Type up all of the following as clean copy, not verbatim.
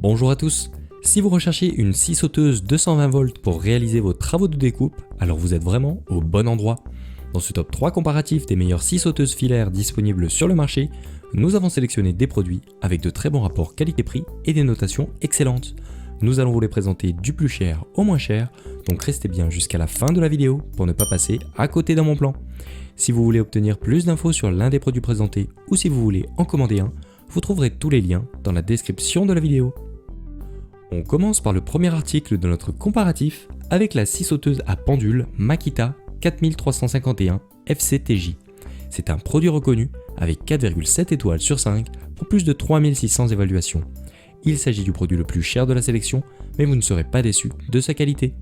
Bonjour à tous. Si vous recherchez une scie sauteuse 220 volts pour réaliser vos travaux de découpe, alors vous êtes vraiment au bon endroit. Dans ce top 3 comparatif des meilleures scies sauteuses filaires disponibles sur le marché, nous avons sélectionné des produits avec de très bons rapports qualité-prix et des notations excellentes. Nous allons vous les présenter du plus cher au moins cher, donc restez bien jusqu'à la fin de la vidéo pour ne pas passer à côté d'un bon plan. Si vous voulez obtenir plus d'infos sur l'un des produits présentés ou si vous voulez en commander un, vous trouverez tous les liens dans la description de la vidéo. On commence par le premier article de notre comparatif avec la scie sauteuse à pendule Makita 4351 FCTJ. C'est un produit reconnu avec 4,7 étoiles sur 5 pour plus de 3600 évaluations. Il s'agit du produit le plus cher de la sélection, mais vous ne serez pas déçus de sa qualité.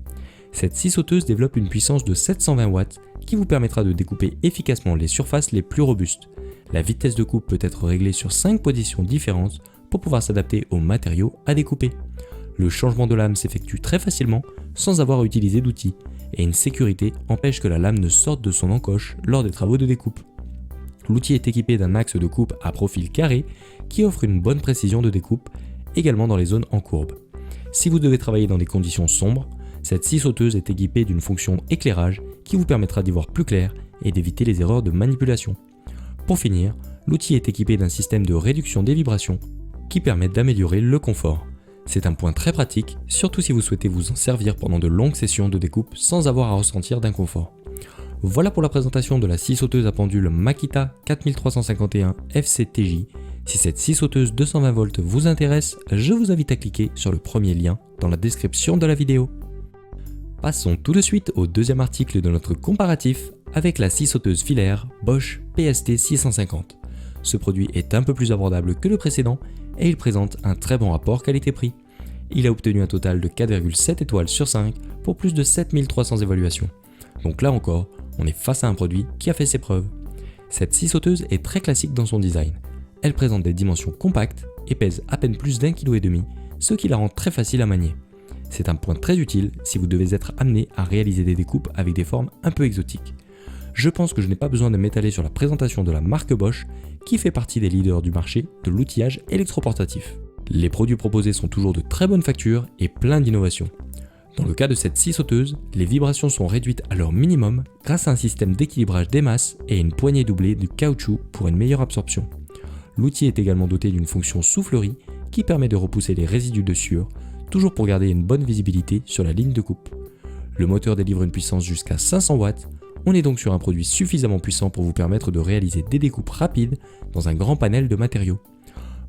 Cette scie sauteuse développe une puissance de 720 watts qui vous permettra de découper efficacement les surfaces les plus robustes. La vitesse de coupe peut être réglée sur 5 positions différentes pour pouvoir s'adapter aux matériaux à découper. Le changement de lame s'effectue très facilement sans avoir à utiliser d'outils et une sécurité empêche que la lame ne sorte de son encoche lors des travaux de découpe. L'outil est équipé d'un axe de coupe à profil carré qui offre une bonne précision de découpe, également dans les zones en courbe. Si vous devez travailler dans des conditions sombres, cette scie sauteuse est équipée d'une fonction éclairage qui vous permettra d'y voir plus clair et d'éviter les erreurs de manipulation. Pour finir, l'outil est équipé d'un système de réduction des vibrations qui permet d'améliorer le confort. C'est un point très pratique, surtout si vous souhaitez vous en servir pendant de longues sessions de découpe sans avoir à ressentir d'inconfort. Voilà pour la présentation de la scie sauteuse à pendule Makita 4351 FCTJ. Si cette scie sauteuse 220 volts vous intéresse, je vous invite à cliquer sur le premier lien dans la description de la vidéo. Passons tout de suite au deuxième article de notre comparatif avec la scie sauteuse filaire Bosch PST 650. Ce produit est un peu plus abordable que le précédent et il présente un très bon rapport qualité-prix. Il a obtenu un total de 4,7 étoiles sur 5 pour plus de 7300 évaluations. Donc là encore, on est face à un produit qui a fait ses preuves. Cette scie sauteuse est très classique dans son design. Elle présente des dimensions compactes et pèse à peine plus d'1,5 kg, ce qui la rend très facile à manier. C'est un point très utile si vous devez être amené à réaliser des découpes avec des formes un peu exotiques. Je pense que je n'ai pas besoin de m'étaler sur la présentation de la marque Bosch qui fait partie des leaders du marché de l'outillage électroportatif. Les produits proposés sont toujours de très bonne facture et plein d'innovations. Dans le cas de cette scie sauteuse, les vibrations sont réduites à leur minimum grâce à un système d'équilibrage des masses et une poignée doublée de caoutchouc pour une meilleure absorption. L'outil est également doté d'une fonction soufflerie qui permet de repousser les résidus de sueur, toujours pour garder une bonne visibilité sur la ligne de coupe. Le moteur délivre une puissance jusqu'à 500 watts. On est donc sur un produit suffisamment puissant pour vous permettre de réaliser des découpes rapides dans un grand panel de matériaux.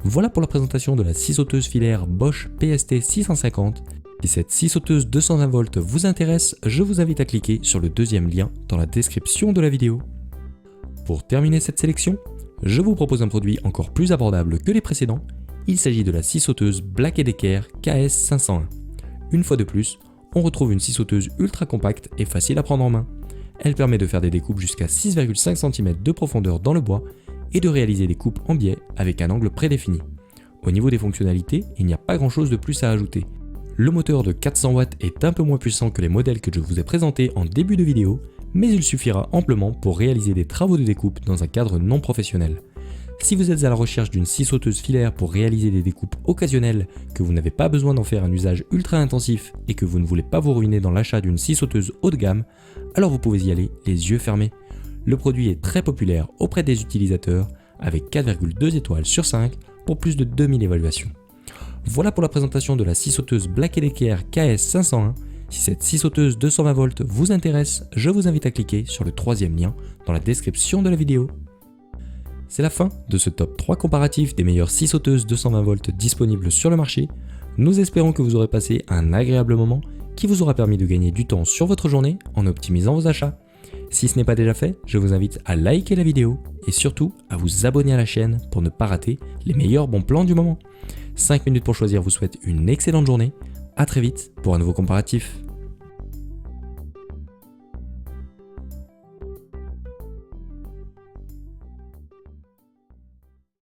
Voilà pour la présentation de la scie sauteuse filaire Bosch PST 650. Si cette scie sauteuse 220 volts vous intéresse, je vous invite à cliquer sur le deuxième lien dans la description de la vidéo. Pour terminer cette sélection, je vous propose un produit encore plus abordable que les précédents. Il s'agit de la scie sauteuse Black & Decker KS 501. Une fois de plus, on retrouve une scie sauteuse ultra compacte et facile à prendre en main. Elle permet de faire des découpes jusqu'à 6,5 cm de profondeur dans le bois et de réaliser des coupes en biais avec un angle prédéfini. Au niveau des fonctionnalités, il n'y a pas grand chose de plus à ajouter. Le moteur de 400 watts est un peu moins puissant que les modèles que je vous ai présentés en début de vidéo, mais il suffira amplement pour réaliser des travaux de découpe dans un cadre non professionnel. Si vous êtes à la recherche d'une scie sauteuse filaire pour réaliser des découpes occasionnelles, que vous n'avez pas besoin d'en faire un usage ultra intensif et que vous ne voulez pas vous ruiner dans l'achat d'une scie sauteuse haut de gamme, alors vous pouvez y aller les yeux fermés. Le produit est très populaire auprès des utilisateurs avec 4,2 étoiles sur 5 pour plus de 2000 évaluations. Voilà pour la présentation de la scie sauteuse Black & Decker KS 501. Si cette scie sauteuse 220 volts vous intéresse, je vous invite à cliquer sur le troisième lien dans la description de la vidéo. C'est la fin de ce top 3 comparatif des meilleures scies sauteuses 220 volts disponibles sur le marché. Nous espérons que vous aurez passé un agréable moment qui vous aura permis de gagner du temps sur votre journée en optimisant vos achats. Si ce n'est pas déjà fait, je vous invite à liker la vidéo et surtout à vous abonner à la chaîne pour ne pas rater les meilleurs bons plans du moment. 5 minutes pour choisir vous souhaite une excellente journée. À très vite pour un nouveau comparatif.